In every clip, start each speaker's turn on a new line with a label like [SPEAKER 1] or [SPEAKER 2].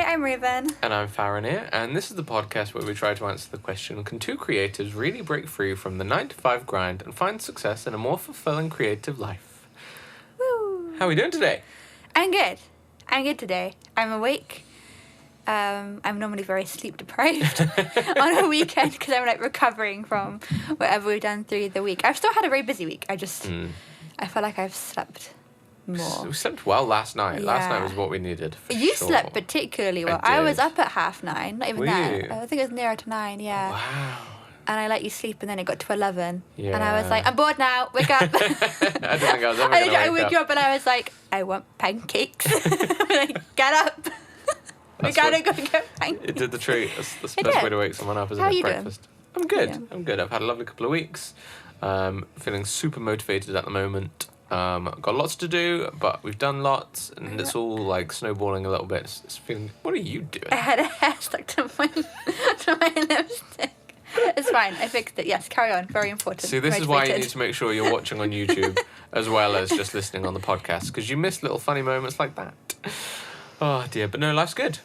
[SPEAKER 1] I'm Raven.
[SPEAKER 2] And I'm Faranir, and this is the podcast where we try to answer the question, can two creatives really break free from the 9-to-5 grind and find success in a more fulfilling creative life?
[SPEAKER 1] Woo!
[SPEAKER 2] How are we doing today?
[SPEAKER 1] I'm good. I'm good today. I'm awake. I'm normally very sleep deprived on a weekend because I'm like recovering from whatever we've done through the week. I've still had a very busy week. I feel like I've slept more.
[SPEAKER 2] We slept well last night.
[SPEAKER 1] Yeah.
[SPEAKER 2] Last night was what we needed.
[SPEAKER 1] You
[SPEAKER 2] sure.
[SPEAKER 1] slept particularly well.
[SPEAKER 2] I
[SPEAKER 1] I was
[SPEAKER 2] did.
[SPEAKER 1] up at 9:30. Not even
[SPEAKER 2] Were
[SPEAKER 1] that.
[SPEAKER 2] you?
[SPEAKER 1] I think it was nearer to 9. Yeah.
[SPEAKER 2] Wow.
[SPEAKER 1] And I let you sleep, and then it got to 11.
[SPEAKER 2] Yeah.
[SPEAKER 1] And I was like, I'm bored now. Wake up.
[SPEAKER 2] I don't think I was ever
[SPEAKER 1] I
[SPEAKER 2] going to
[SPEAKER 1] woke you up, and I was like, I want pancakes. I'm like, get up. We gotta go get pancakes.
[SPEAKER 2] It did the treat. That's the
[SPEAKER 1] It
[SPEAKER 2] best
[SPEAKER 1] did.
[SPEAKER 2] way to wake someone up, isn't
[SPEAKER 1] How
[SPEAKER 2] it?
[SPEAKER 1] you doing?
[SPEAKER 2] Breakfast. I'm good.
[SPEAKER 1] Yeah.
[SPEAKER 2] I'm good. I've had a lovely couple of weeks. Feeling super motivated at the moment. Got lots to do, but we've done lots, and it's all like snowballing a little bit. It's feeling. What are you doing?
[SPEAKER 1] I had a hair stuck to my lipstick. It's fine. I fixed it. Yes, carry on. Very important.
[SPEAKER 2] See, this is why you
[SPEAKER 1] Motivated.
[SPEAKER 2] need to make sure you're watching on YouTube as well as just listening on the podcast, because you miss little funny moments like that. Oh dear, but no, life's good.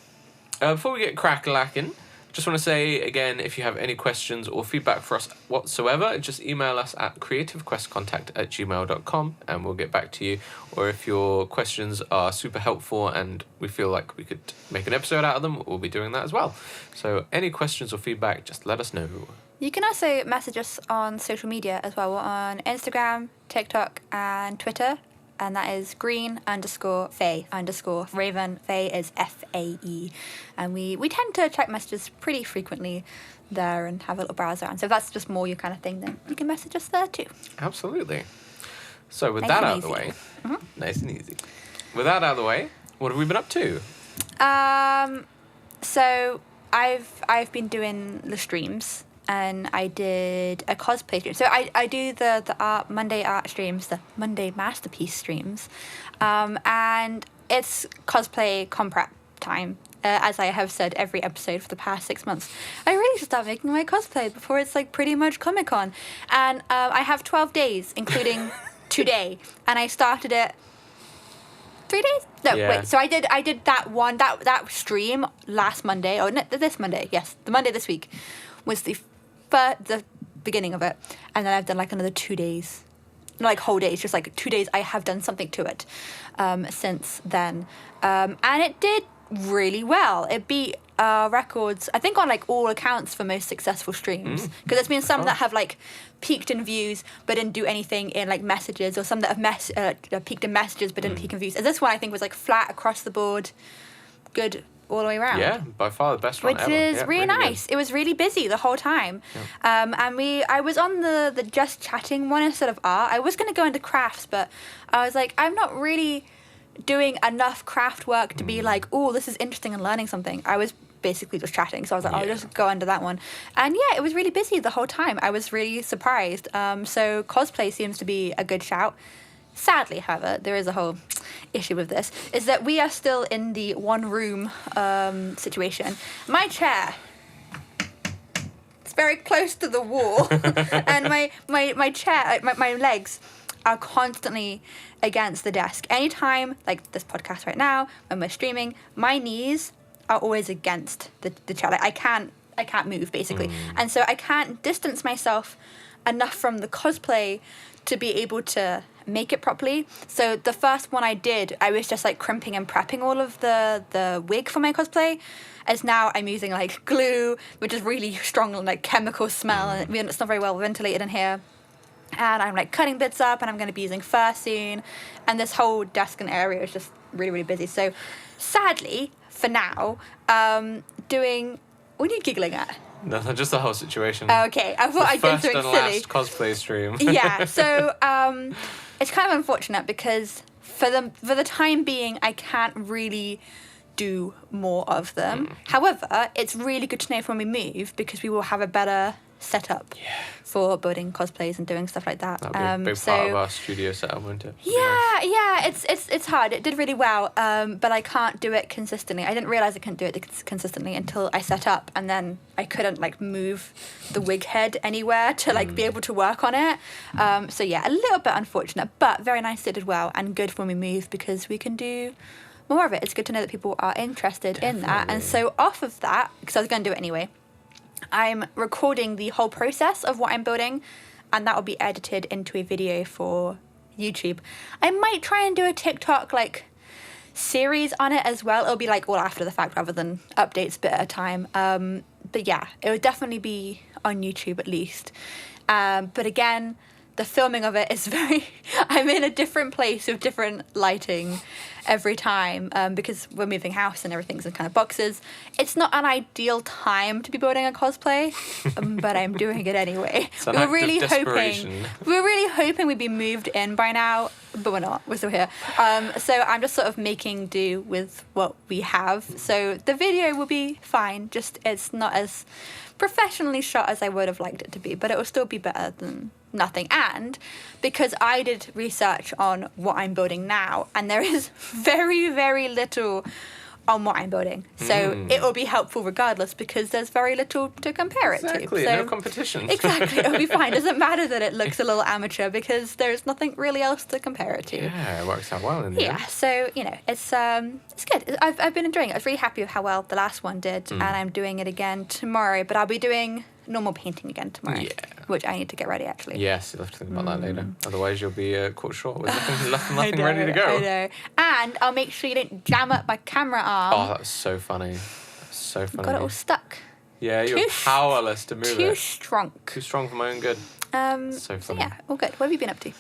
[SPEAKER 2] Before we get crack-lacking, just want to say again, if you have any questions or feedback for us whatsoever, just email us at creativequestcontact@gmail.com and we'll get back to you. Or if your questions are super helpful and we feel like we could make an episode out of them, we'll be doing that as well. So any questions or feedback, just let us know.
[SPEAKER 1] You can also message us on social media as well. We're on Instagram, TikTok, and Twitter. And that is green_Faye_Raven. Faye is Fae. And we tend to check messages pretty frequently there and have a little browse around. So if that's just more your kind of thing, then you can message us there too.
[SPEAKER 2] Absolutely. So with
[SPEAKER 1] Nice
[SPEAKER 2] that
[SPEAKER 1] and
[SPEAKER 2] out of the
[SPEAKER 1] easy.
[SPEAKER 2] way, nice and easy. With that out of the way, what have we been up to?
[SPEAKER 1] So I've been doing the streams. And I did a cosplay stream. So I do the Monday art streams, the Monday masterpiece streams. And it's cosplay com prep time. As I have said every episode for the past 6 months. I really should start making my cosplay before it's like pretty much Comic-Con. And I have 12 days, including today. And I started it 3 days? No,
[SPEAKER 2] Yeah.
[SPEAKER 1] wait. So I did that stream last Monday. Oh, no, this Monday. Yes, the Monday this week was the beginning of it, and then I've done like another 2 days, not like whole days, just like 2 days. I have done something to it since then, and it did really well. It beat records, I think, on like all accounts for most successful streams, because there's been some that have like peaked in views but didn't do anything in like messages, or some that have peaked in messages but didn't peak in views. And this one I think was like flat across the board, good all the way around.
[SPEAKER 2] Yeah, by far the best one
[SPEAKER 1] Which
[SPEAKER 2] ever.
[SPEAKER 1] is
[SPEAKER 2] Yeah,
[SPEAKER 1] really nice.
[SPEAKER 2] good.
[SPEAKER 1] It was really busy the whole time. And I was on the just chatting one instead of art. I was going to go into crafts, but I was like, I'm not really doing enough craft work to be like, oh, this is interesting and learning something. I was basically just chatting. So I was like, I'll just go under that one. And yeah, it was really busy the whole time. I was really surprised. So cosplay seems to be a good shout. Sadly, however, there is a whole issue with this, is that we are still in the one room situation. My chair, it's very close to the wall, and my chair, my legs are constantly against the desk. Anytime, like this podcast right now, when we're streaming, my knees are always against the chair. Like I can't move, basically. And so I can't distance myself enough from the cosplay to be able to make it properly. So the first one I did, I was just like crimping and prepping all of the wig for my cosplay. As now I'm using like glue, which is really strong and like chemical smell, and it's not very well ventilated in here. And I'm like cutting bits up, and I'm going to be using fur soon. And this whole desk and area is just really, really busy. So sadly, for now, doing... What are you giggling at?
[SPEAKER 2] No, just the whole situation.
[SPEAKER 1] Okay, I thought I did something silly.
[SPEAKER 2] First and last cosplay stream.
[SPEAKER 1] Yeah, so it's kind of unfortunate because for the time being, I can't really do more of them. However, it's really good to know for when we move, because we will have a better setup for building cosplays and doing stuff like that.
[SPEAKER 2] That'll be a big part of our studio setup, won't it?
[SPEAKER 1] Yeah, it's hard. It did really well, but I can't do it consistently. I didn't realise I couldn't do it consistently until I set up, and then I couldn't like move the wig head anywhere to like be able to work on it. So yeah, a little bit unfortunate, but very nice. It did well and good when we move, because we can do more of it. It's good to know that people are interested in that. And so off of that, because I was going to do it anyway, I'm recording the whole process of what I'm building, and that will be edited into a video for YouTube. I might try and do a TikTok like series on it as well. It'll be like all after the fact rather than updates a bit at a time. But yeah, it would definitely be on YouTube at least. But again, the filming of it is I'm in a different place with different lighting every time because we're moving house and everything's in kind of boxes. It's not an ideal time to be building a cosplay, but I'm doing it anyway.
[SPEAKER 2] It's an act of desperation.
[SPEAKER 1] We're really hoping we'd be moved in by now, but we're not. We're still here. So I'm just sort of making do with what we have. So the video will be fine, just it's not as professionally shot as I would have liked it to be, but it will still be better than nothing. And because I did research on what I'm building now, and there is very, very little on what I'm building. So it will be helpful regardless because there's very little to compare it to.
[SPEAKER 2] Exactly,
[SPEAKER 1] So
[SPEAKER 2] no competition.
[SPEAKER 1] Exactly, it'll be fine. Doesn't matter that it looks a little amateur because there's nothing really else to compare it to.
[SPEAKER 2] Yeah, it works out well in the end.
[SPEAKER 1] So it's good. I've been enjoying it. I was really happy with how well the last one did, and I'm doing it again tomorrow. But I'll be doing normal painting again tomorrow, which I need to get ready actually.
[SPEAKER 2] Yes, you'll have to think about that later. Otherwise, you'll be caught short with nothing ready to go.
[SPEAKER 1] I know. And I'll make sure you don't jam up my camera arm.
[SPEAKER 2] Oh, that's so funny. That's so funny.
[SPEAKER 1] Got it all stuck.
[SPEAKER 2] Yeah, you're powerless to move it.
[SPEAKER 1] Too strong.
[SPEAKER 2] Too strong for my own good. So funny.
[SPEAKER 1] Yeah, all good. What have you been up to?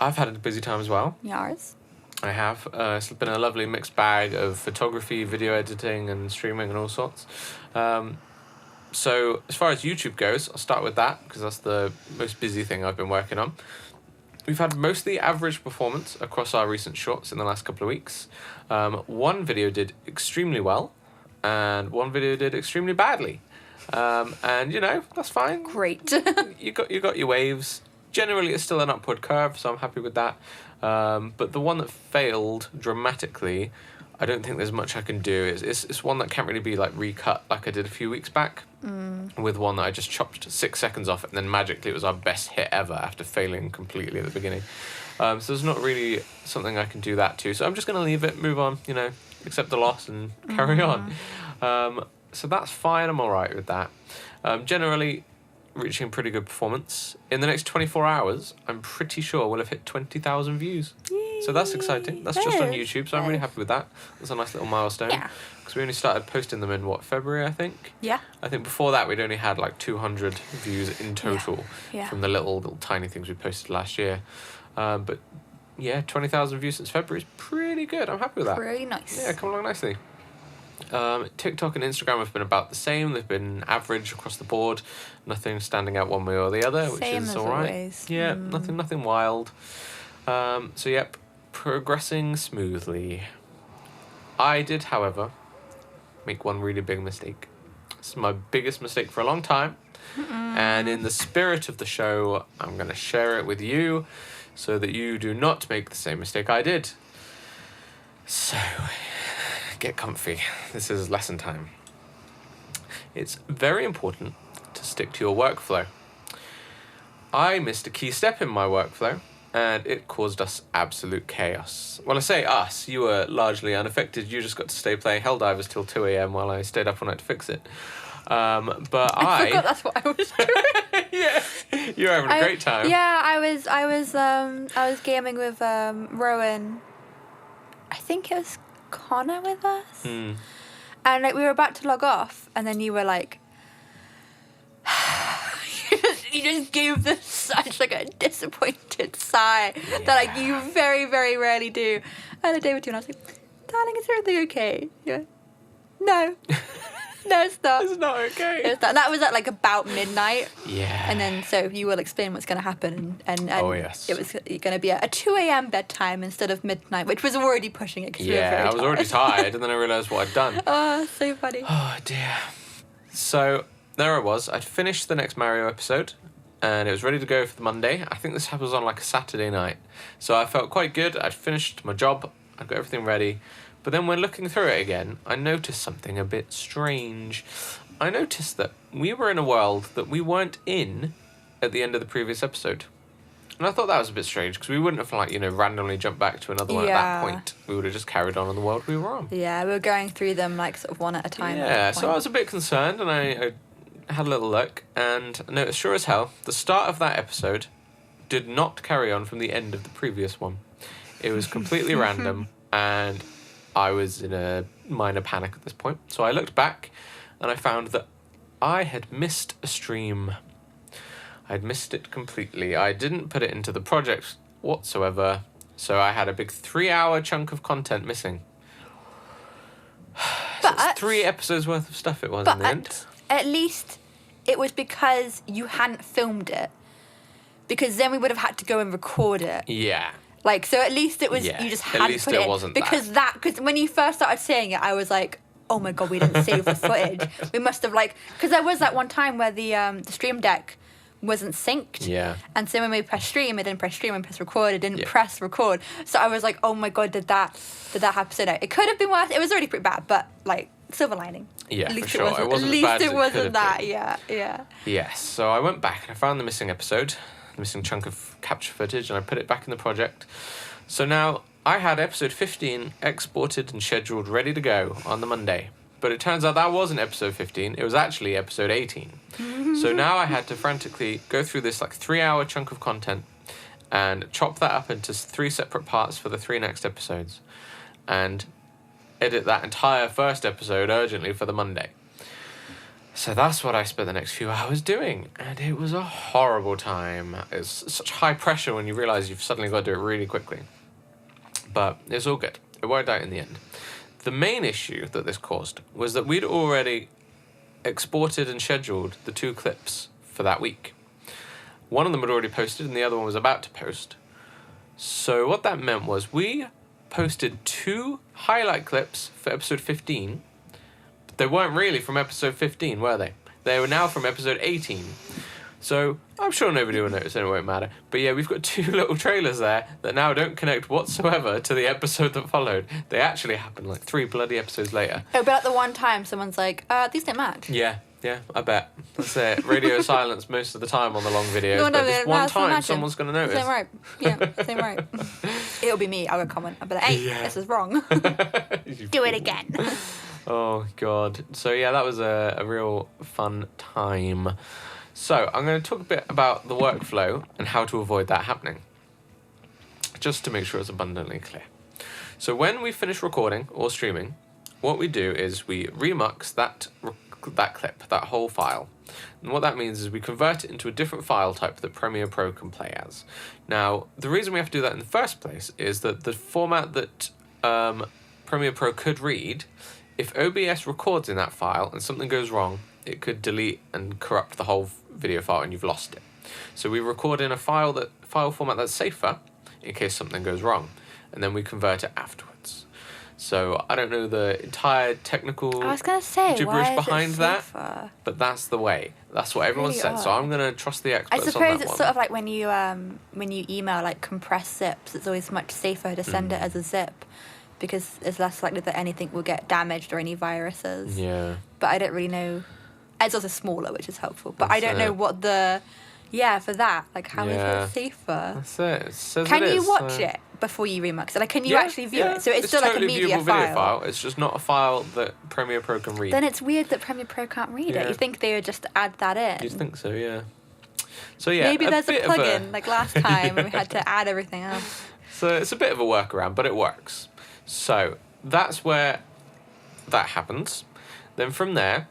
[SPEAKER 2] I've had a busy time as well.
[SPEAKER 1] Yours?
[SPEAKER 2] I have. It's been a lovely mixed bag of photography, video editing, and streaming and all sorts. So as far as YouTube goes, I'll start with that because that's the most busy thing I've been working on. We've had mostly average performance across our recent shorts in the last couple of weeks. One video did extremely well, and one video did extremely badly. And that's fine.
[SPEAKER 1] Great.
[SPEAKER 2] you got your waves. Generally, it's still an upward curve, so I'm happy with that. But the one that failed dramatically, I don't think there's much I can do. It's one that can't really be like recut like I did a few weeks back with one that I just chopped 6 seconds off, and then magically it was our best hit ever after failing completely at the beginning. So there's not really something I can do that to. So I'm just going to leave it, move on, accept the loss and carry on. So that's fine. I'm all right with that. Generally, reaching pretty good performance. In the next 24 hours, I'm pretty sure we'll have hit 20,000 views. Yay. So that's exciting. That's just on YouTube, so I'm really happy with that. That's a nice little milestone.
[SPEAKER 1] Yeah.
[SPEAKER 2] Because we only started posting them in, February, I think?
[SPEAKER 1] Yeah.
[SPEAKER 2] I think before that, we'd only had like 200 views in total from the little tiny things we posted last year. But yeah, 20,000 views since February is pretty good. I'm happy with that.
[SPEAKER 1] Pretty nice.
[SPEAKER 2] Yeah, coming along nicely. TikTok and Instagram have been about the same. They've been average across the board. Nothing standing out one way or the other, which
[SPEAKER 1] Same
[SPEAKER 2] is
[SPEAKER 1] as
[SPEAKER 2] all right.
[SPEAKER 1] always.
[SPEAKER 2] Yeah, nothing wild. So yep, progressing smoothly. I did, however, make one really big mistake. It's my biggest mistake for a long time. And in the spirit of the show, I'm going to share it with you so that you do not make the same mistake I did. So, get comfy. This is lesson time. It's very important to stick to your workflow. I missed a key step in my workflow, and it caused us absolute chaos. Well, I say us. You were largely unaffected. You just got to stay playing Helldivers till 2 a.m. while I stayed up all night to fix it. But I
[SPEAKER 1] forgot that's what I was doing.
[SPEAKER 2] Yeah, you were having a great time.
[SPEAKER 1] Yeah, I was gaming with Rowan. I think it was Connor with us. And like we were about to log off, and then you were like, you just gave this such like a disappointed sigh that like you very, very rarely do. I had a day with you, and I was like, darling, is everything okay? Yeah. No. No, it's not.
[SPEAKER 2] It's not okay.
[SPEAKER 1] It's not. That was at like about midnight.
[SPEAKER 2] Yeah.
[SPEAKER 1] And then so you will explain what's going to happen, and
[SPEAKER 2] oh yes,
[SPEAKER 1] it was going to be a 2 a.m. bedtime instead of midnight, which was already pushing it. Cause
[SPEAKER 2] I was already tired, and then I realised what I'd done.
[SPEAKER 1] Oh, so funny.
[SPEAKER 2] Oh dear. So there I was. I'd finished the next Mario episode, and it was ready to go for the Monday. I think this was on like a Saturday night, so I felt quite good. I'd finished my job. I'd got everything ready. But then when looking through it again, I noticed something a bit strange. I noticed that we were in a world that we weren't in at the end of the previous episode. And I thought that was a bit strange because we wouldn't have randomly jumped back to another one at that point. We would have just carried on in the world we were on.
[SPEAKER 1] Yeah, we were going through them like sort of one at a time.
[SPEAKER 2] Yeah, so I was a bit concerned, and I had a little look and noticed, sure as hell, the start of that episode did not carry on from the end of the previous one. It was completely random, and I was in a minor panic at this point. So I looked back, and I found that I had missed a stream. I'd missed it completely. I didn't put it into the project whatsoever, so I had a big 3-hour chunk of content missing. So it's 3 episodes worth of stuff it was in the end.
[SPEAKER 1] At least it was because you hadn't filmed it. Because then we would have had to go and record it.
[SPEAKER 2] Yeah.
[SPEAKER 1] Like, so at least it was, you just hadn't put it in.
[SPEAKER 2] Wasn't
[SPEAKER 1] because because when you first started saying it, I was like, oh my God, we didn't save the footage. We must have because there was that one time where the Stream Deck wasn't synced.
[SPEAKER 2] Yeah.
[SPEAKER 1] And so when we pressed stream, it didn't press stream, and press record, it didn't press record. So I was like, oh my God, did that happen? So no, it could have been worse. It was already pretty bad, but silver lining.
[SPEAKER 2] Yeah,
[SPEAKER 1] at least
[SPEAKER 2] for sure.
[SPEAKER 1] It wasn't that. Yeah.
[SPEAKER 2] Yes. So I went back and I found the missing episode, the missing chunk of capture footage, and I put it back in the project. So now I had episode 15 exported and scheduled ready to go on the Monday. But it turns out that wasn't episode 15. It was actually episode 18. So now I had to frantically go through this 3-hour chunk of content and chop that up into 3 separate parts for the 3 next episodes and edit that entire first episode urgently for the Monday. So that's what I spent the next few hours doing, and it was a horrible time. It's such high pressure when you realise you've suddenly got to do it really quickly. But it's all good. It worked out in the end. The main issue that this caused was that we'd already exported and scheduled the 2 clips for that week. One of them had already posted and the other one was about to post. So what that meant was we posted 2 highlight clips for episode 15, but they weren't really from episode 15, were they? They were now from episode 18. So I'm sure nobody will notice and it won't matter. But yeah, we've got 2 little trailers there that now don't connect whatsoever to the episode that followed. They actually happened 3 bloody episodes later.
[SPEAKER 1] Oh, but at the one time, someone's like, these don't match.
[SPEAKER 2] Yeah, I bet. That's it. Radio silence most of the time on the long videos.
[SPEAKER 1] No,
[SPEAKER 2] but this one time, someone's going to notice.
[SPEAKER 1] Same right. Yeah, same right. It'll be me. I will comment. I'll be like, hey, this is wrong. Do it again.
[SPEAKER 2] Oh, God. So yeah, that was a real fun time. So I'm going to talk a bit about the workflow and how to avoid that happening, just to make sure it's abundantly clear. So when we finish recording or streaming, what we do is we remux that clip, that whole file. And what that means is we convert it into a different file type that Premiere Pro can play as. Now, the reason we have to do that in the first place is that the format that Premiere Pro could read, if OBS records in that file and something goes wrong, it could delete and corrupt the whole video file and you've lost it. So we record in a file format that's safer in case something goes wrong, and then we convert it afterwards. So I don't know the entire technical gibberish behind that, but that's the way. That's what everyone said. So I'm going to trust the experts on that one.
[SPEAKER 1] I suppose it's sort of like when you email compressed zips, it's always much safer to send it as a zip because it's less likely that anything will get damaged or any viruses.
[SPEAKER 2] Yeah.
[SPEAKER 1] But I don't really know. It's also smaller, which is helpful. But I don't know what for that, how is it safer?
[SPEAKER 2] That's it. It says
[SPEAKER 1] can you watch it before you remix it? Can you actually view it? So it's still
[SPEAKER 2] totally
[SPEAKER 1] a media
[SPEAKER 2] viewable video file. It's just not a file that Premiere Pro can read.
[SPEAKER 1] Then it's weird that Premiere Pro can't read it. You think they would just add that in?
[SPEAKER 2] You'd think so, yeah. So yeah,
[SPEAKER 1] maybe there's a plugin like last time when we had to add everything else.
[SPEAKER 2] So it's a bit of a workaround, but it works. So that's where that happens. Then from there,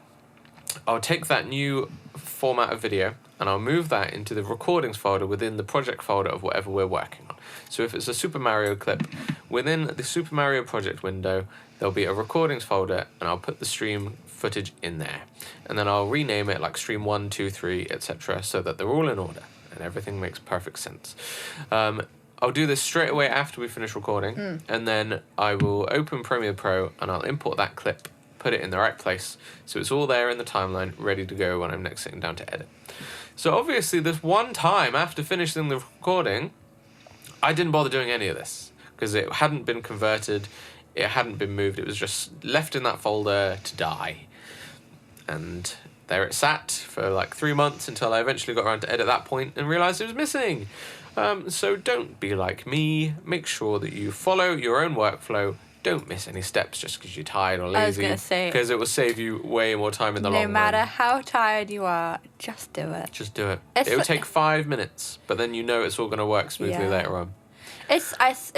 [SPEAKER 2] I'll take that new format of video and I'll move that into the recordings folder within the project folder of whatever we're working on. So if it's a Super Mario clip, within the Super Mario project window, there'll be a recordings folder and I'll put the stream footage in there. And then I'll rename it like stream 1, 2, 3, etc. so that they're all in order and everything makes perfect sense. I'll do this straight away after we finish recording and then I will open Premiere Pro and I'll import that clip, put it in the right place, so it's all there in the timeline, ready to go when I'm next sitting down to edit. So obviously this one time after finishing the recording, I didn't bother doing any of this, because it hadn't been converted, it hadn't been moved, it was just left in that folder to die. And there it sat for 3 months until I eventually got around to edit that point and realised it was missing. So don't be like me. Make sure that you follow your own workflow. Don't miss any steps just because you're tired or lazy.
[SPEAKER 1] I was going to say.
[SPEAKER 2] Because it will save you way more time in the long run.
[SPEAKER 1] No matter how tired you are, just do it.
[SPEAKER 2] Just do it. It will take 5 minutes, but then you know it's all going to work smoothly later on.
[SPEAKER 1] It's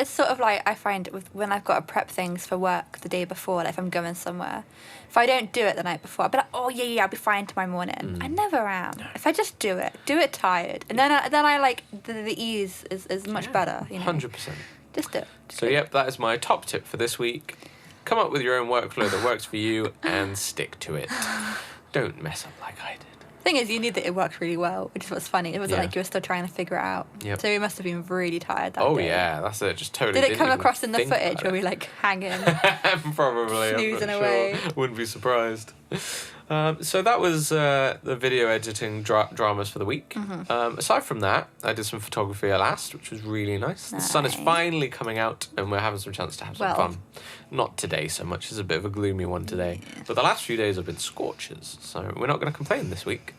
[SPEAKER 1] sort of like I find when I've got to prep things for work the day before, like if I'm going somewhere. If I don't do it the night before, I'll be like, oh yeah, I'll be fine tomorrow morning. I never am. If I just do it tired, and then I like the ease is much better.
[SPEAKER 2] 100%.
[SPEAKER 1] Just do it.
[SPEAKER 2] So yep, that is my top tip for this week. Come up with your own workflow that works for you and stick to it. Don't mess up like I did.
[SPEAKER 1] Thing is, you knew that it worked really well, which is what's funny. It wasn't like you were still trying to figure it out.
[SPEAKER 2] Yep.
[SPEAKER 1] So you must have been really tired that day.
[SPEAKER 2] Oh yeah, that's it. Just totally.
[SPEAKER 1] Did it come across in the footage where we like hanging?
[SPEAKER 2] Probably.
[SPEAKER 1] Snoozing
[SPEAKER 2] I'm not
[SPEAKER 1] away.
[SPEAKER 2] Sure. Wouldn't be surprised. So that was the video editing dramas for the week. Aside from that, I did some photography at last, which was really nice. The sun is finally coming out, and we're having some chance to have some fun. Not today so much. It's a bit of a gloomy one today. Yeah. But the last few days have been scorchers, so we're not going to complain this week.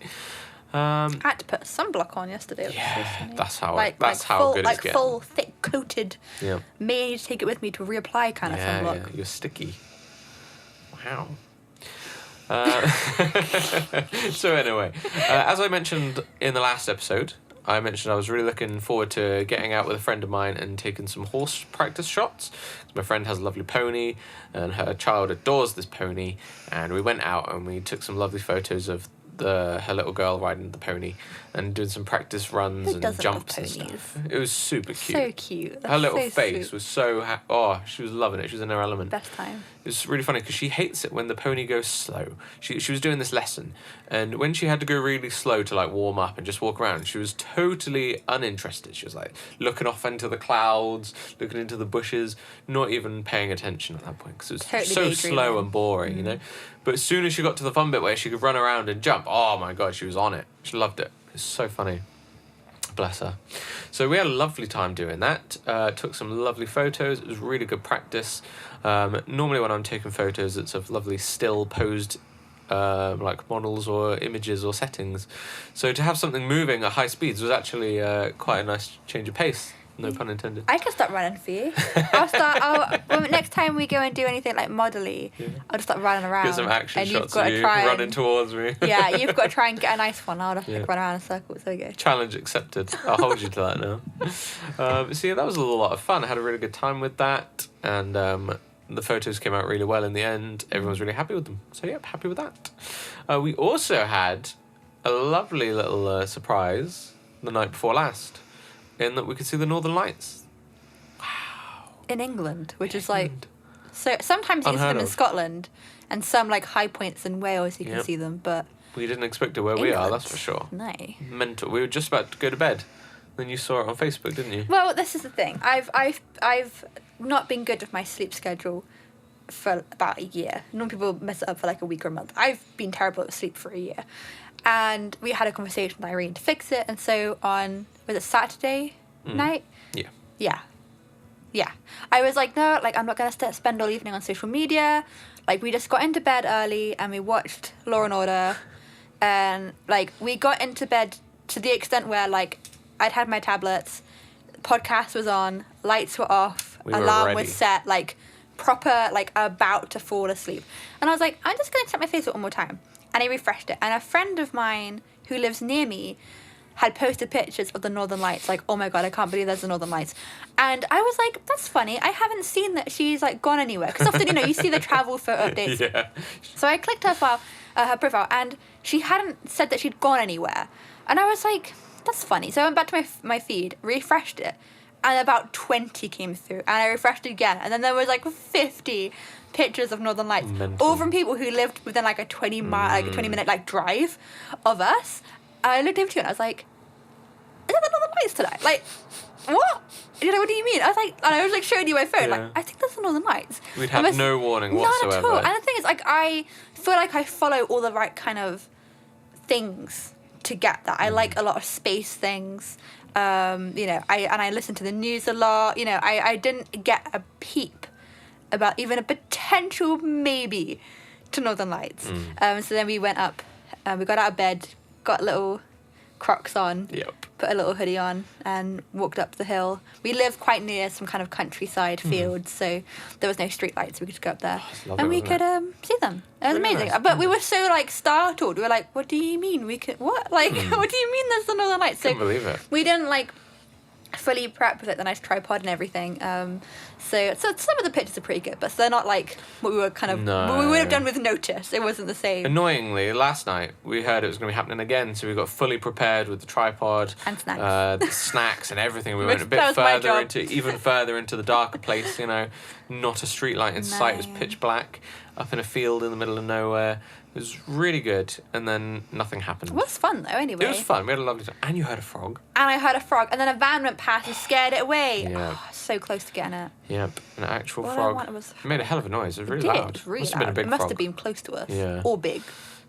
[SPEAKER 1] I had to put sunblock on yesterday.
[SPEAKER 2] Yeah, that's how
[SPEAKER 1] full,
[SPEAKER 2] good it's getting.
[SPEAKER 1] Like full, thick coated. Yeah. May need to take it with me to reapply kind of sunblock.
[SPEAKER 2] Yeah, you're sticky. Wow. So anyway, as I mentioned in the last episode, I mentioned I was really looking forward to getting out with a friend of mine and taking some horse practice shots. My friend has a lovely pony and her child adores this pony, and we went out and we took some lovely photos of her little girl riding the pony and doing some practice runs and jumps and stuff. It was super cute.
[SPEAKER 1] So cute.
[SPEAKER 2] Her little face was so she was loving it. She was in her element.
[SPEAKER 1] Best time.
[SPEAKER 2] It was really funny because she hates it when the pony goes slow. She was doing this lesson, and when she had to go really slow to like warm up and just walk around, she was totally uninterested. She was like looking off into the clouds, looking into the bushes, not even paying attention at that point because it was totally so slow and boring, you know. But as soon as she got to the fun bit where she could run around and jump, oh my god, she was on it. She loved it. It's so funny. Bless her. So we had a lovely time doing that. Took some lovely photos. It was really good practice. Normally when I'm taking photos, it's of lovely still posed like models or images or settings. So to have something moving at high speeds was actually quite a nice change of pace. No pun intended.
[SPEAKER 1] I can start running for you. Next time we go and do anything like modelly, I'll just start running around.
[SPEAKER 2] Get some action shots of you running towards me.
[SPEAKER 1] Yeah, you've got to try and get a nice one. I'll just run around in circles. There we go.
[SPEAKER 2] Challenge accepted. I'll hold you to that now. So yeah, that was a lot of fun. I had a really good time with that, and the photos came out really well in the end. Everyone was really happy with them. So yep, happy with that. We also had a lovely little surprise the night before last, in that we could see the Northern Lights. Wow.
[SPEAKER 1] In England, which is like... So sometimes you can see them in Scotland, and some like high points in Wales you can see them, but...
[SPEAKER 2] We didn't expect it where we are, that's for sure.
[SPEAKER 1] No.
[SPEAKER 2] Mental. We were just about to go to bed. Then you saw it on Facebook, didn't you?
[SPEAKER 1] Well, this is the thing. I've not been good with my sleep schedule for about a year. Normally people mess it up for like a week or a month. I've been terrible at sleep for a year. And we had a conversation with Irene to fix it, and so on... Was it Saturday night? Yeah. I was like, no, like I'm not going to spend all evening on social media. Like we just got into bed early and we watched Law and Order. And like we got into bed to the extent where like I'd had my tablets, podcast was on, lights were off, alarm was set, like proper, like about to fall asleep. And I was like, I'm just going to check my Facebook one more time. And I refreshed it. And a friend of mine who lives near me had posted pictures of the Northern Lights, like, oh my god, I can't believe there's the Northern Lights. And I was like, that's funny, I haven't seen that she's, like, gone anywhere. Because often, you see the travel photo updates. Yeah. So I clicked her profile, and she hadn't said that she'd gone anywhere. And I was like, that's funny. So I went back to my feed, refreshed it, and about 20 came through. And I refreshed it again, and then there was, like, 50 pictures of Northern Lights. Mental. All from people who lived within, like, a 20-minute, like, drive of us. I looked over to you and I was like, is that the Northern Lights today? Like, what? You're like, what do you mean? I was like, and I was like showing you my phone, like, I think that's the Northern Lights.
[SPEAKER 2] We'd have no warning whatsoever.
[SPEAKER 1] None at all. And the thing is, like, I feel like I follow all the right kind of things to get that. I like a lot of space things. I listen to the news a lot. I didn't get a peep about even a potential maybe to Northern Lights. So then we went up, we got out of bed, got a little Crocs on,
[SPEAKER 2] Yep.
[SPEAKER 1] put a little hoodie on, and walked up the hill. We live quite near some kind of countryside field, so there was no street lights. We could just go up there,
[SPEAKER 2] lovely,
[SPEAKER 1] and we
[SPEAKER 2] wasn't
[SPEAKER 1] could see them. It was
[SPEAKER 2] Really
[SPEAKER 1] amazing.
[SPEAKER 2] nice.
[SPEAKER 1] But we were so like startled. We were like, "What do you mean we could? What? Like, what do you mean there's the Northern Lights?" So
[SPEAKER 2] Couldn't believe it.
[SPEAKER 1] we didn't like fully prep with like the nice tripod and everything. So some of the pictures are pretty good, but they're not like what we were kind of what we would have done with notice. It wasn't the same.
[SPEAKER 2] Annoyingly, last night we heard it was going to be happening again, so we got fully prepared with the tripod
[SPEAKER 1] And snacks.
[SPEAKER 2] the snacks and everything. We went a
[SPEAKER 1] That
[SPEAKER 2] bit
[SPEAKER 1] was my
[SPEAKER 2] further
[SPEAKER 1] job.
[SPEAKER 2] into even further into the darker place. You know, not a street light in sight. It was
[SPEAKER 1] No.
[SPEAKER 2] pitch black up in a field in the middle of nowhere. It was really good, and then nothing happened.
[SPEAKER 1] It was fun though. Anyway,
[SPEAKER 2] It was fun. We had a lovely time, and you heard a frog.
[SPEAKER 1] And I heard a frog, and then a van went past and scared it away.
[SPEAKER 2] Yeah.
[SPEAKER 1] Oh, so close to getting it.
[SPEAKER 2] Yep, an actual
[SPEAKER 1] All I
[SPEAKER 2] frog.
[SPEAKER 1] wanted was-
[SPEAKER 2] It made a hell of a noise. It was really
[SPEAKER 1] It did.
[SPEAKER 2] loud.
[SPEAKER 1] It was really
[SPEAKER 2] Must
[SPEAKER 1] loud.
[SPEAKER 2] have been a big
[SPEAKER 1] it must
[SPEAKER 2] frog.
[SPEAKER 1] have been close to us.
[SPEAKER 2] Yeah.
[SPEAKER 1] Or big.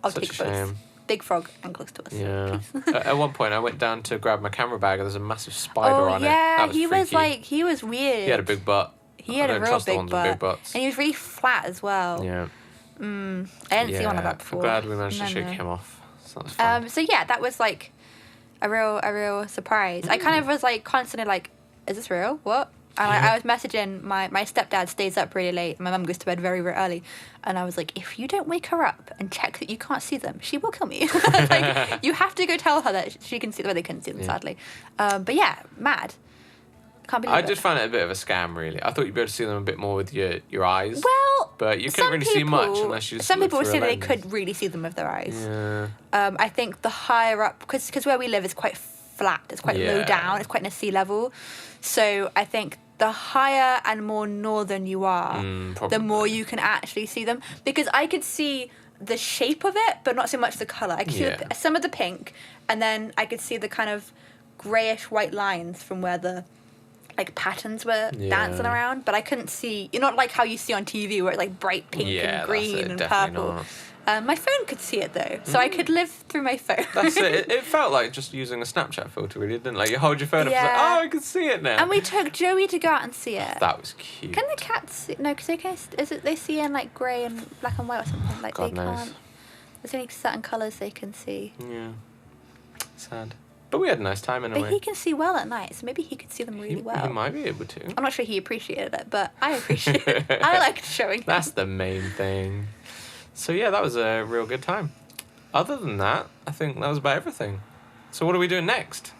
[SPEAKER 1] I'll
[SPEAKER 2] Such
[SPEAKER 1] take
[SPEAKER 2] a
[SPEAKER 1] both.
[SPEAKER 2] shame.
[SPEAKER 1] Big frog and close to us.
[SPEAKER 2] Yeah. At one point, I went down to grab my camera bag, and there's a massive spider
[SPEAKER 1] Oh
[SPEAKER 2] on it.
[SPEAKER 1] yeah,
[SPEAKER 2] That was
[SPEAKER 1] he was
[SPEAKER 2] freaky.
[SPEAKER 1] like he was weird.
[SPEAKER 2] He had a big butt.
[SPEAKER 1] He had
[SPEAKER 2] I
[SPEAKER 1] a
[SPEAKER 2] don't
[SPEAKER 1] real
[SPEAKER 2] trust the
[SPEAKER 1] big
[SPEAKER 2] ones
[SPEAKER 1] butt.
[SPEAKER 2] with big butts.
[SPEAKER 1] And he was really flat as well.
[SPEAKER 2] Yeah.
[SPEAKER 1] I didn't see one like that before.
[SPEAKER 2] I'm glad we managed to
[SPEAKER 1] No,
[SPEAKER 2] shake
[SPEAKER 1] no.
[SPEAKER 2] him off. So that's fun.
[SPEAKER 1] So yeah, that was like a real surprise. I kind of was like constantly like, is this real? What? And I was messaging my stepdad stays up really late. My mum goes to bed very very early, and I was like, if you don't wake her up and check that you can't see them, she will kill me. Like you have to go tell her that she can see them. Well, they couldn't see them sadly. But yeah, mad. Can't believe
[SPEAKER 2] I
[SPEAKER 1] it.
[SPEAKER 2] did find it a bit of a scam, really. I thought you'd be able to see them a bit more with your eyes.
[SPEAKER 1] Well,
[SPEAKER 2] But you
[SPEAKER 1] some
[SPEAKER 2] couldn't really see much
[SPEAKER 1] people-
[SPEAKER 2] unless you just
[SPEAKER 1] Some
[SPEAKER 2] looked
[SPEAKER 1] people would
[SPEAKER 2] through
[SPEAKER 1] say
[SPEAKER 2] a
[SPEAKER 1] that they
[SPEAKER 2] lens.
[SPEAKER 1] could really see them with their eyes.
[SPEAKER 2] Yeah.
[SPEAKER 1] I think the higher up, because where we live is quite flat, it's quite low
[SPEAKER 2] Yeah.
[SPEAKER 1] down, it's quite near sea level. So I think the higher and more northern you are, the
[SPEAKER 2] probably.
[SPEAKER 1] more you can actually see them. Because I could see the shape of it, but not so much the colour. I could see
[SPEAKER 2] Yeah.
[SPEAKER 1] some of the pink, and then I could see the kind of greyish white lines from where the like patterns were dancing
[SPEAKER 2] Yeah.
[SPEAKER 1] around, but I couldn't see. You're not like how you see on TV where it's like bright pink
[SPEAKER 2] Yeah,
[SPEAKER 1] and
[SPEAKER 2] that's
[SPEAKER 1] green
[SPEAKER 2] it,
[SPEAKER 1] and
[SPEAKER 2] definitely
[SPEAKER 1] purple.
[SPEAKER 2] not.
[SPEAKER 1] My phone could see it though, so I could live through my phone.
[SPEAKER 2] That's it. It felt like just using a Snapchat filter, really, didn't it? Like you hold your phone up, it's like,
[SPEAKER 1] Yeah.
[SPEAKER 2] oh, I can see it now.
[SPEAKER 1] And we took Joey to go out and see it.
[SPEAKER 2] That was cute.
[SPEAKER 1] Can the cats see? No, because they can. Is it they see in like grey and black and white or something? Like
[SPEAKER 2] God
[SPEAKER 1] they
[SPEAKER 2] knows.
[SPEAKER 1] can't. There's only certain colours they can see.
[SPEAKER 2] Yeah. Sad. But we had a nice time
[SPEAKER 1] But
[SPEAKER 2] anyway.
[SPEAKER 1] he can see well at night, so maybe he could see them really
[SPEAKER 2] He
[SPEAKER 1] well.
[SPEAKER 2] might be able to.
[SPEAKER 1] I'm not sure he appreciated it, but I appreciated it. I liked showing him.
[SPEAKER 2] That's the main thing. So yeah, that was a real good time. Other than that, I think that was about everything. So what are we doing next?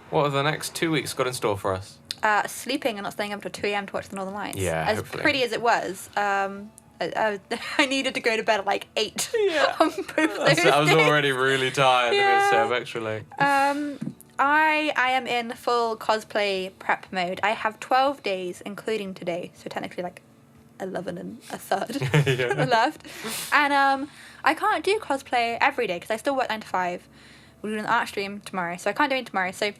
[SPEAKER 2] What have the next 2 weeks got in store for us?
[SPEAKER 1] Sleeping and not staying up till 2 a.m. to watch the Northern Lights.
[SPEAKER 2] Yeah,
[SPEAKER 1] As
[SPEAKER 2] hopefully.
[SPEAKER 1] pretty as it was, I needed to go to bed at like 8
[SPEAKER 2] Yeah.
[SPEAKER 1] on both those
[SPEAKER 2] I was
[SPEAKER 1] days.
[SPEAKER 2] already really tired.
[SPEAKER 1] Yeah.
[SPEAKER 2] I'm going to stay up extra late.
[SPEAKER 1] I am in full cosplay prep mode. I have 12 days, including today, so technically like 11 and a third
[SPEAKER 2] Yeah.
[SPEAKER 1] left. And I can't do cosplay every day because I still work 9 to 5. We're doing an art stream tomorrow, so I can't do it tomorrow. So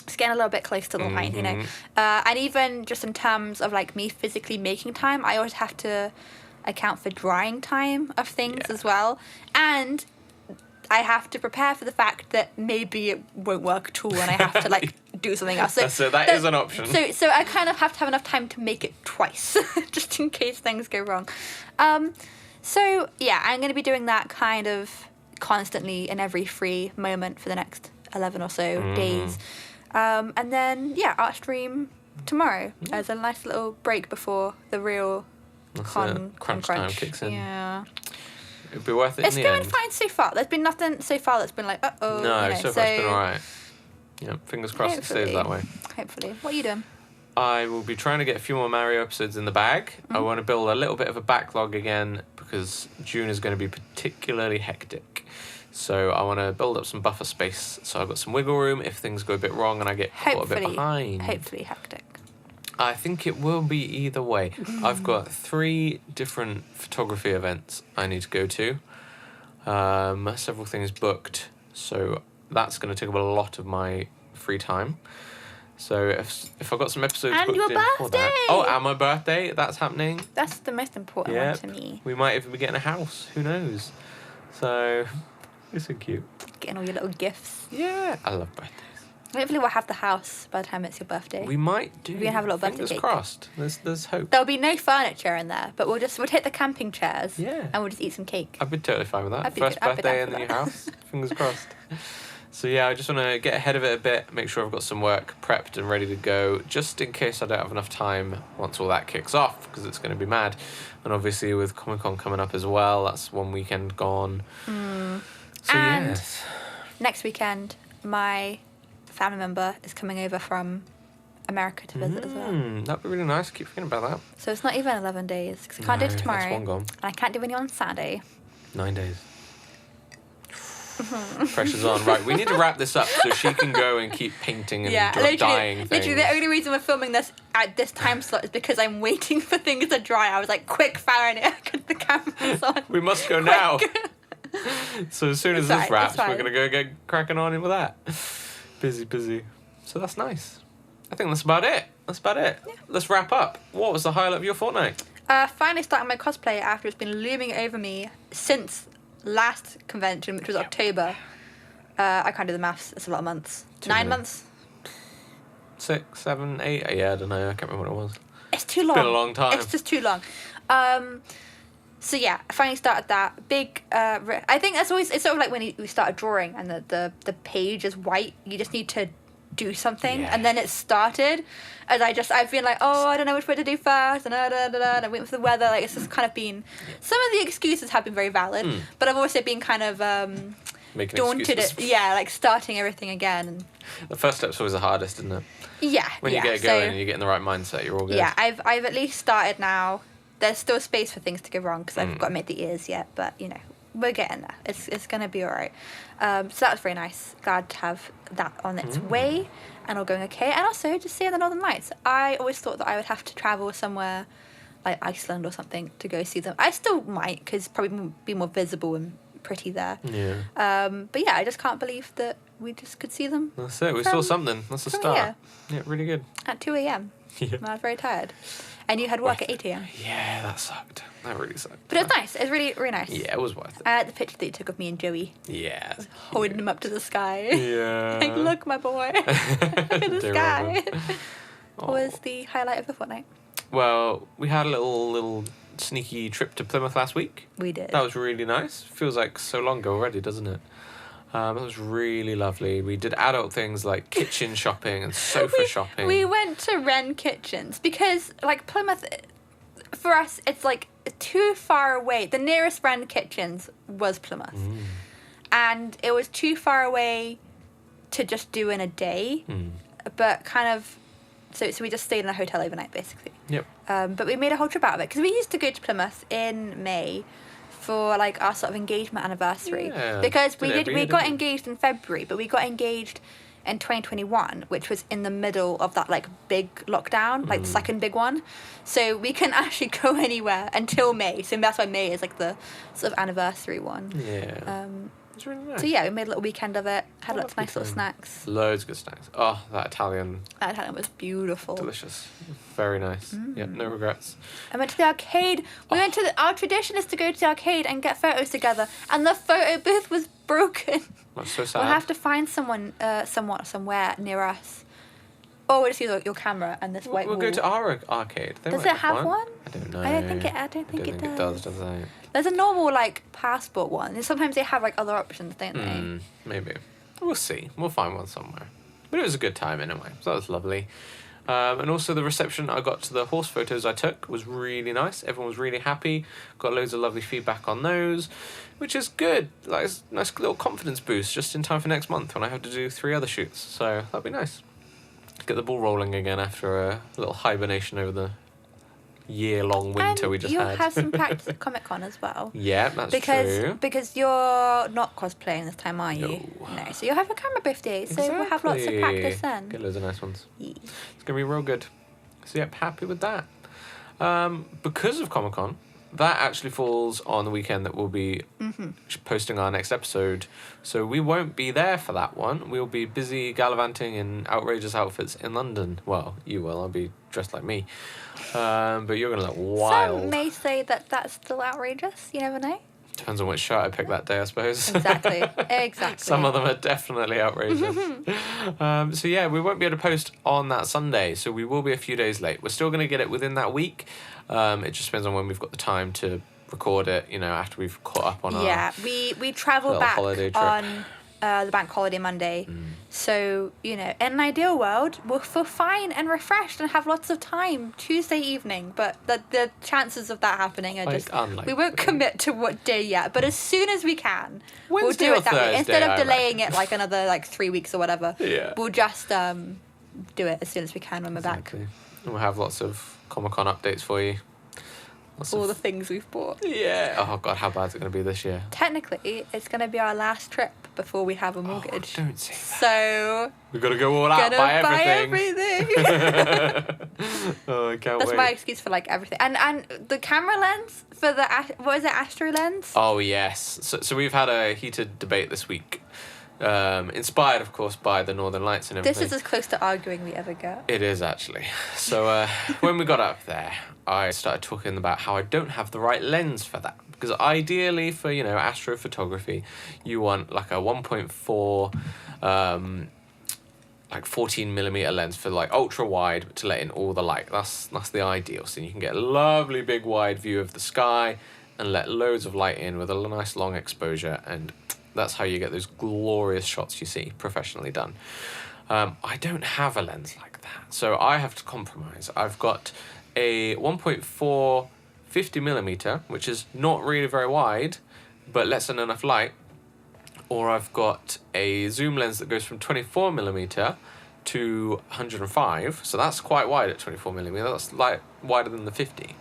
[SPEAKER 1] it's getting a little bit close to the line, you know.
[SPEAKER 2] Mhm.
[SPEAKER 1] And even just in terms of like me physically making time, I always have to account for drying time of things
[SPEAKER 2] Yeah.
[SPEAKER 1] as well. And I have to prepare for the fact that maybe it won't work at all and I have to like do something else. So
[SPEAKER 2] That is an option.
[SPEAKER 1] So I kind of have to have enough time to make it twice, just in case things go wrong. So yeah, I'm going to be doing that kind of constantly in every free moment for the next 11 or so days. And then yeah, art stream tomorrow as a nice little break before the real
[SPEAKER 2] That's
[SPEAKER 1] con
[SPEAKER 2] it. Crunch time kicks in.
[SPEAKER 1] Yeah.
[SPEAKER 2] It'd be worth it
[SPEAKER 1] It's
[SPEAKER 2] in the
[SPEAKER 1] going
[SPEAKER 2] end.
[SPEAKER 1] fine so far. There's been nothing so far that's been like, uh-oh.
[SPEAKER 2] No,
[SPEAKER 1] you know,
[SPEAKER 2] so far it's been alright. Yeah, fingers crossed it stays that way.
[SPEAKER 1] Hopefully. What are you doing?
[SPEAKER 2] I will be trying to get a few more Mario episodes in the bag. I want to build a little bit of a backlog again because June is going to be particularly hectic. So I want to build up some buffer space so I've got some wiggle room if things go a bit wrong and I get caught a bit behind.
[SPEAKER 1] Hopefully hectic.
[SPEAKER 2] I think it will be either way. I've got 3 different photography events I need to go to. Several things booked, so that's going to take up a lot of my free time. So if I've got some episodes
[SPEAKER 1] And
[SPEAKER 2] booked
[SPEAKER 1] your
[SPEAKER 2] in before that.
[SPEAKER 1] birthday!
[SPEAKER 2] Oh, and my birthday, that's happening.
[SPEAKER 1] That's the most important
[SPEAKER 2] Yep.
[SPEAKER 1] one to me.
[SPEAKER 2] We might even be getting a house, who knows. So, it's so cute.
[SPEAKER 1] Getting all your little gifts.
[SPEAKER 2] Yeah, I love birthdays.
[SPEAKER 1] Hopefully we'll have the house by the time it's your birthday.
[SPEAKER 2] We might do.
[SPEAKER 1] We can have a little birthday
[SPEAKER 2] Fingers
[SPEAKER 1] cake.
[SPEAKER 2] crossed. There's hope.
[SPEAKER 1] There'll be no furniture in there, but we'll take the camping chairs
[SPEAKER 2] Yeah.
[SPEAKER 1] and we'll just eat some cake.
[SPEAKER 2] I'd be totally fine with that.
[SPEAKER 1] I'd be
[SPEAKER 2] First
[SPEAKER 1] good. I'd be
[SPEAKER 2] birthday
[SPEAKER 1] down
[SPEAKER 2] in
[SPEAKER 1] for
[SPEAKER 2] the new
[SPEAKER 1] that.
[SPEAKER 2] house. Fingers crossed. So yeah, I just want to get ahead of it a bit, make sure I've got some work prepped and ready to go, just in case I don't have enough time once all that kicks off, because it's going to be mad. And obviously with Comic-Con coming up as well, that's one weekend gone. So
[SPEAKER 1] And
[SPEAKER 2] yes.
[SPEAKER 1] next weekend, my family member is coming over from America to visit as well.
[SPEAKER 2] That'd be really nice. I keep forgetting about that.
[SPEAKER 1] So it's not even 11 days, because I can't do it
[SPEAKER 2] No,
[SPEAKER 1] tomorrow.
[SPEAKER 2] that's one gone.
[SPEAKER 1] And I can't do any on Saturday.
[SPEAKER 2] 9 days. Pressure's on. Right, we need to wrap this up so she can go and keep painting and dyeing things.
[SPEAKER 1] Literally, the only reason we're filming this at this time slot is because I'm waiting for things to dry. I was like, quick, firing it because the camera's on.
[SPEAKER 2] We must go now. So as soon as this wraps, we're going to go get cracking on with that. Busy. So that's nice. I think that's about it. Yeah. Let's wrap up. What was the highlight of your fortnight?
[SPEAKER 1] Finally starting my cosplay after it's been looming over me since last convention, which was October. I can't do the maths. It's a lot of months. 9 months?
[SPEAKER 2] 6, 7, 8. Yeah, I don't know. I can't remember what it was.
[SPEAKER 1] It's too long.
[SPEAKER 2] It's been a long time.
[SPEAKER 1] It's just too long. So yeah, I finally started that. Big, I think that's always, it's sort of like when we start drawing and the page is white, you just need to do something, and then it started. As I've been like, I don't know which way to do first, and and I went for the weather. Like, it's just kind of been, some of the excuses have been very valid, but I've also been kind of
[SPEAKER 2] Making
[SPEAKER 1] daunted
[SPEAKER 2] excuses.
[SPEAKER 1] like starting everything again. And
[SPEAKER 2] The first step's always the hardest, isn't it?
[SPEAKER 1] yeah,
[SPEAKER 2] When you get going and you get in the right mindset, you're all good.
[SPEAKER 1] Yeah, I've at least started now. There's still space for things to go wrong because I've got to make the ears yet, but we're getting there. It's gonna be all right. So that was very nice. Glad to have that on its way and all going okay. And also just seeing the Northern Lights. I always thought that I would have to travel somewhere like Iceland or something to go see them. I still might, because probably be more visible and pretty there.
[SPEAKER 2] Yeah.
[SPEAKER 1] But yeah, I just can't believe that we just could see them.
[SPEAKER 2] That's it. We saw something. That's a start.
[SPEAKER 1] Here.
[SPEAKER 2] Yeah, really good.
[SPEAKER 1] At 2 a.m.
[SPEAKER 2] Yeah.
[SPEAKER 1] I was very tired. And you had work at 8 a.m.
[SPEAKER 2] Yeah, that sucked. That really sucked.
[SPEAKER 1] But it was nice. It was really, really nice.
[SPEAKER 2] Yeah, it was worth it.
[SPEAKER 1] I like the picture that you took of me and Joey.
[SPEAKER 2] Yeah.
[SPEAKER 1] Holding him up to the sky.
[SPEAKER 2] Yeah.
[SPEAKER 1] Like, look, my boy. Look at the
[SPEAKER 2] Dear
[SPEAKER 1] sky.
[SPEAKER 2] Robin.
[SPEAKER 1] What was the highlight of the fortnight?
[SPEAKER 2] Well, we had a little sneaky trip to Plymouth last week.
[SPEAKER 1] We did.
[SPEAKER 2] That was really nice. Feels like so long ago already, doesn't it? That was really lovely. We did adult things like kitchen shopping and sofa shopping.
[SPEAKER 1] We went to Wren Kitchens because, like, Plymouth, for us, it's like too far away. The nearest Wren Kitchens was Plymouth. And it was too far away to just do in a day. But kind of, so we just stayed in a hotel overnight, basically.
[SPEAKER 2] Yep.
[SPEAKER 1] But we made a whole trip out of it because we used to go to Plymouth in May for like our sort of engagement anniversary.
[SPEAKER 2] Yeah,
[SPEAKER 1] Because we
[SPEAKER 2] did every year,
[SPEAKER 1] got
[SPEAKER 2] didn't we?
[SPEAKER 1] engaged in February, but we got engaged in 2021, which was in the middle of that like big lockdown, like the second big one. So we couldn't actually go anywhere until May. So that's why May is like the sort of anniversary one.
[SPEAKER 2] Yeah. It's really nice.
[SPEAKER 1] So yeah, we made a little weekend of it. Had lots of
[SPEAKER 2] lovely
[SPEAKER 1] nice little
[SPEAKER 2] time.
[SPEAKER 1] snacks.
[SPEAKER 2] Loads of good snacks. Oh, that Italian.
[SPEAKER 1] That Italian was beautiful.
[SPEAKER 2] Delicious. Very nice. Yep, no regrets.
[SPEAKER 1] I went to the arcade. Our tradition is to go to the arcade and get photos together, and the photo booth was broken.
[SPEAKER 2] That's so sad.
[SPEAKER 1] We'll have to find someone, somewhere near us. Or we'll just use your camera and this white
[SPEAKER 2] We'll
[SPEAKER 1] wall.
[SPEAKER 2] go to our arcade. They
[SPEAKER 1] Does
[SPEAKER 2] might
[SPEAKER 1] it have one?
[SPEAKER 2] I don't know.
[SPEAKER 1] I don't think it does.
[SPEAKER 2] does it?
[SPEAKER 1] There's a normal like passport one. And sometimes they have like other options, don't they?
[SPEAKER 2] Maybe. We'll see. We'll find one somewhere. But it was a good time anyway. So that was lovely. And also the reception I got to the horse photos I took was really nice. Everyone was really happy. Got loads of lovely feedback on those, which is good. Like, it's a nice little confidence boost just in time for next month when I have to do 3 other shoots. So that'll be nice. Get the ball rolling again after a little hibernation over the year-long winter
[SPEAKER 1] and
[SPEAKER 2] we just
[SPEAKER 1] you'll
[SPEAKER 2] had.
[SPEAKER 1] have some practice at Comic-Con as well.
[SPEAKER 2] Yeah, that's true.
[SPEAKER 1] Because you're not cosplaying this time, are you? No. So you'll have a camera booth day, so we'll have lots of practice then.
[SPEAKER 2] Get loads of nice ones.
[SPEAKER 1] Yeah.
[SPEAKER 2] It's going to be real good. So yep, happy with that. Because of Comic-Con, that actually falls on the weekend that we'll be posting our next episode. So we won't be there for that one. We'll be busy gallivanting in outrageous outfits in London. Well, you will. I'll be dressed like me. But you're going to look wild.
[SPEAKER 1] Some may say that that's still outrageous. You never know.
[SPEAKER 2] Depends on which shirt I pick that day, I suppose.
[SPEAKER 1] Exactly.
[SPEAKER 2] Some of them are definitely outrageous. So yeah, we won't be able to post on that Sunday, so we will be a few days late. We're still going to get it within that week. It just depends on when we've got the time to record it, after we've caught up on our
[SPEAKER 1] we travel
[SPEAKER 2] little
[SPEAKER 1] back
[SPEAKER 2] holiday trip.
[SPEAKER 1] on the bank holiday Monday. So, you know, in an ideal world, we'll feel fine and refreshed and have lots of time Tuesday evening. But the chances of that happening are
[SPEAKER 2] Like,
[SPEAKER 1] just...
[SPEAKER 2] unlikely.
[SPEAKER 1] We won't commit to what day yet. But as soon as we can, we'll
[SPEAKER 2] Wednesday
[SPEAKER 1] do
[SPEAKER 2] or
[SPEAKER 1] it that way.
[SPEAKER 2] Thursday,
[SPEAKER 1] Instead
[SPEAKER 2] I
[SPEAKER 1] of delaying
[SPEAKER 2] reckon.
[SPEAKER 1] it like another, like, 3 weeks or whatever.
[SPEAKER 2] Yeah.
[SPEAKER 1] We'll just do it as soon as we can when we're back.
[SPEAKER 2] Exactly. And we'll have lots of Comic-Con updates for you. Lots
[SPEAKER 1] All
[SPEAKER 2] of...
[SPEAKER 1] the things we've bought.
[SPEAKER 2] Yeah. Oh, God, how bad is it going to be this year?
[SPEAKER 1] Technically, it's going to be our last trip before we have a mortgage.
[SPEAKER 2] Oh, don't say that.
[SPEAKER 1] So...
[SPEAKER 2] We've got to go all out,
[SPEAKER 1] Gonna
[SPEAKER 2] buy everything. Oh, I can't
[SPEAKER 1] That's
[SPEAKER 2] wait.
[SPEAKER 1] my excuse for, like, everything. And the camera lens for the... What is it? Astro lens?
[SPEAKER 2] Oh, yes. So we've had a heated debate this week. Inspired, of course, by the Northern Lights and everything.
[SPEAKER 1] This is as close to arguing we ever get.
[SPEAKER 2] It is, actually. So when we got up there, I started talking about how I don't have the right lens for that. Because ideally for, you know, astrophotography, you want like a 1.4, like 14mm lens for like ultra wide to let in all the light. That's the ideal. So you can get a lovely big wide view of the sky and let loads of light in with a nice long exposure, and that's how you get those glorious shots you see professionally done. I don't have a lens like that, so I have to compromise. I've got a 1.4 50mm, which is not really very wide, but lets in enough light, or I've got a zoom lens that goes from 24mm to 105, so that's quite wide at 24mm. That's light wider than the 50,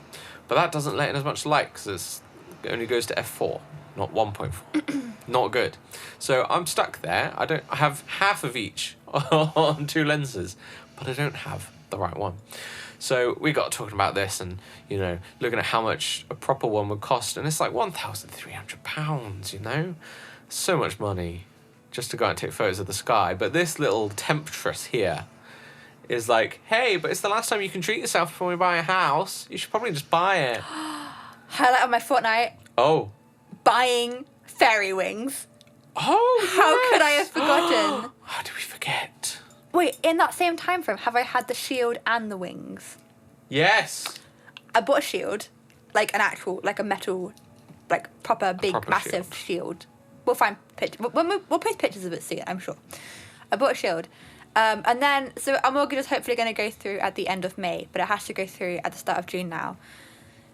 [SPEAKER 2] but that doesn't let in as much light because it only goes to f4, not 1.4. Not good. So I'm stuck there. I have half of each on two lenses, but I don't have the right one. So we got talking about this and, you know, looking at how much a proper one would cost, and it's like £1,300, you know? So much money just to go out and take photos of the sky. But this little temptress here is like, hey, but it's the last time you can treat yourself before we buy a house. You should probably just buy it.
[SPEAKER 1] Highlight of my fortnight,
[SPEAKER 2] Oh.
[SPEAKER 1] buying fairy wings.
[SPEAKER 2] Oh,
[SPEAKER 1] How
[SPEAKER 2] yes.
[SPEAKER 1] could I have forgotten?
[SPEAKER 2] How did we forget?
[SPEAKER 1] Wait, in that same time frame, have I had the shield and the wings?
[SPEAKER 2] Yes.
[SPEAKER 1] I bought a shield, like an actual, like a metal, like proper big,
[SPEAKER 2] proper
[SPEAKER 1] massive shield. We'll find pictures. We'll post pictures of it soon, I'm sure. I bought a shield. And then, so our mortgage is hopefully going to go through at the end of May, but it has to go through at the start of June now.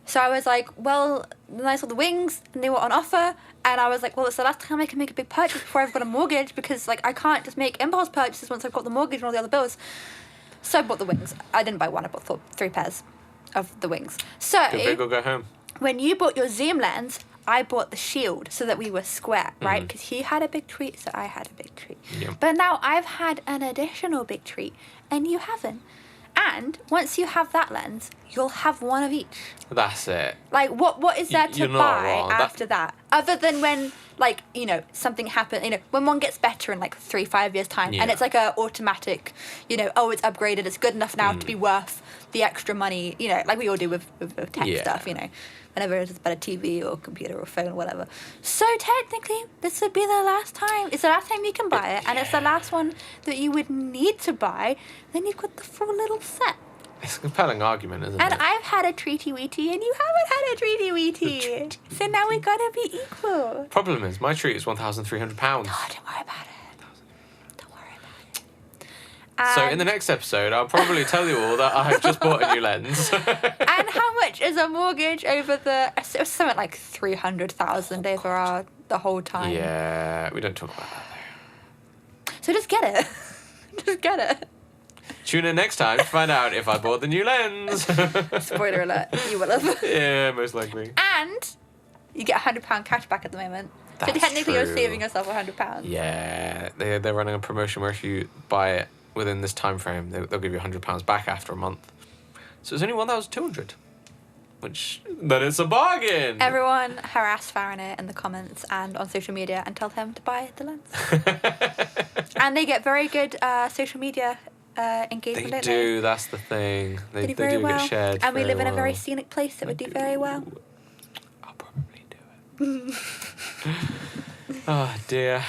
[SPEAKER 1] So I was like, well, then I saw the wings and they were on offer, and I was like, well, it's the last time I can make a big purchase before I've got a mortgage, because like I can't just make impulse purchases once I've got the mortgage and all the other bills. So I bought the wings. I didn't buy one, I bought 3 pairs of the wings. So
[SPEAKER 2] Go big or go home.
[SPEAKER 1] when you bought your zoom lens, I bought the shield so that we were square, right? Because he had a big treat, so I had a big treat.
[SPEAKER 2] Yeah.
[SPEAKER 1] But now I've had an additional big treat, and you haven't. And once you have that lens, you'll have one of each.
[SPEAKER 2] That's it.
[SPEAKER 1] Like, what is there to
[SPEAKER 2] You're not
[SPEAKER 1] buy
[SPEAKER 2] wrong.
[SPEAKER 1] after that? Other than when, like, you know, something happens, you know, when one gets better in, like, 3-5 years' time, and
[SPEAKER 2] Yeah.
[SPEAKER 1] it's like a automatic, you know, oh, it's upgraded, it's good enough now to be worth the extra money, you know, like we all do with tech
[SPEAKER 2] Yeah.
[SPEAKER 1] stuff, you know, whenever it's a better TV or computer or phone or whatever. So technically, this would be the last time. It's the last time you can buy it, and it's the last one that you would need to buy. Then you've got the full little set.
[SPEAKER 2] It's a compelling argument, isn't
[SPEAKER 1] And
[SPEAKER 2] it?
[SPEAKER 1] I've had a treaty weety, and you haven't had a treaty weety. So now we gotta be equal.
[SPEAKER 2] Problem is, my treat is £1,300.
[SPEAKER 1] Oh, don't worry about it. Don't worry about it.
[SPEAKER 2] So in the next episode, I'll probably tell you all that I've just bought a new lens.
[SPEAKER 1] And how much is a mortgage over the? It was something like 300,000 over the whole time.
[SPEAKER 2] Yeah, we don't talk about that though.
[SPEAKER 1] So just get it. Just get it.
[SPEAKER 2] Tune in next time to find out if I bought the new lens.
[SPEAKER 1] Spoiler alert, you will have.
[SPEAKER 2] Yeah, most likely.
[SPEAKER 1] And you get £100 cash back at the moment. So
[SPEAKER 2] That's
[SPEAKER 1] technically you're
[SPEAKER 2] true.
[SPEAKER 1] saving yourself £100.
[SPEAKER 2] Yeah, they're running a promotion where if you buy it within this time frame, they'll give you £100 back after a month. So it's only 1,200, which then it's a bargain.
[SPEAKER 1] Everyone harass Faraday in the comments and on social media and tell him to buy the lens. And they get very good social media engagement,
[SPEAKER 2] They
[SPEAKER 1] don't
[SPEAKER 2] do. That's the thing. They
[SPEAKER 1] do very
[SPEAKER 2] do
[SPEAKER 1] well.
[SPEAKER 2] get shared.
[SPEAKER 1] And we
[SPEAKER 2] very
[SPEAKER 1] live in a very
[SPEAKER 2] well.
[SPEAKER 1] scenic place that would do very well.
[SPEAKER 2] I'll probably do it. Oh dear.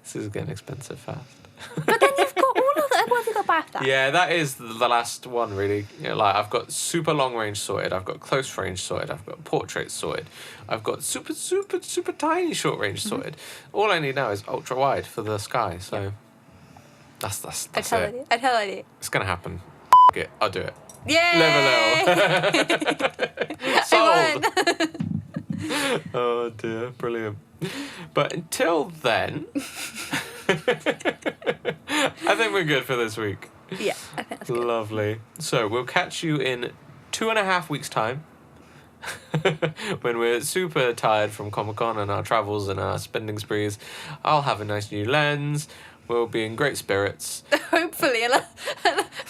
[SPEAKER 2] This is getting expensive fast.
[SPEAKER 1] But then you've got all of that. Well, you've got not bad for that.
[SPEAKER 2] Yeah, that is the last one, really. You know, like, I've got super long range sorted, I've got close range sorted, I've got portrait sorted, I've got super, super, super tiny short range sorted. All I need now is ultra wide for the sky, so that's
[SPEAKER 1] I tell
[SPEAKER 2] it.
[SPEAKER 1] you. I tell you.
[SPEAKER 2] It's going to happen. It. I'll do it.
[SPEAKER 1] Yay!
[SPEAKER 2] Level. Sold! Oh dear, brilliant. But until then, I think we're good for this week.
[SPEAKER 1] Yeah, I think that's good.
[SPEAKER 2] Lovely. So we'll catch you in 2.5 weeks' time when we're super tired from Comic-Con and our travels and our spending sprees. I'll have a nice new lens. We'll be in great spirits.
[SPEAKER 1] Hopefully, and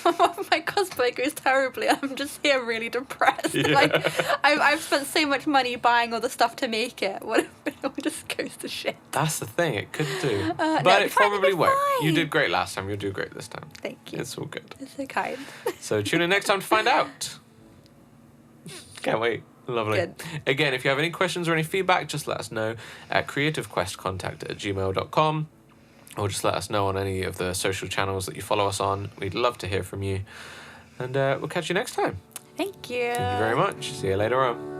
[SPEAKER 1] my cosplay goes terribly. I'm just here really depressed.
[SPEAKER 2] Yeah.
[SPEAKER 1] Like, I've spent so much money buying all the stuff to make it. What if it all just goes to shit?
[SPEAKER 2] That's the thing, it could do.
[SPEAKER 1] No,
[SPEAKER 2] But
[SPEAKER 1] it's
[SPEAKER 2] it
[SPEAKER 1] fine,
[SPEAKER 2] probably
[SPEAKER 1] it'll be
[SPEAKER 2] won't. You
[SPEAKER 1] fine.
[SPEAKER 2] did great last time, you'll do great this time.
[SPEAKER 1] Thank you.
[SPEAKER 2] It's all good.
[SPEAKER 1] It's so kind.
[SPEAKER 2] So tune in next time to find out. Can't wait. Lovely.
[SPEAKER 1] Good.
[SPEAKER 2] Again, if you have any questions or any feedback, just let us know at creativequestcontact@gmail.com, or just let us know on any of the social channels that you follow us on. We'd love to hear from you. And we'll catch you next time.
[SPEAKER 1] Thank you.
[SPEAKER 2] Thank you very much. See you later on.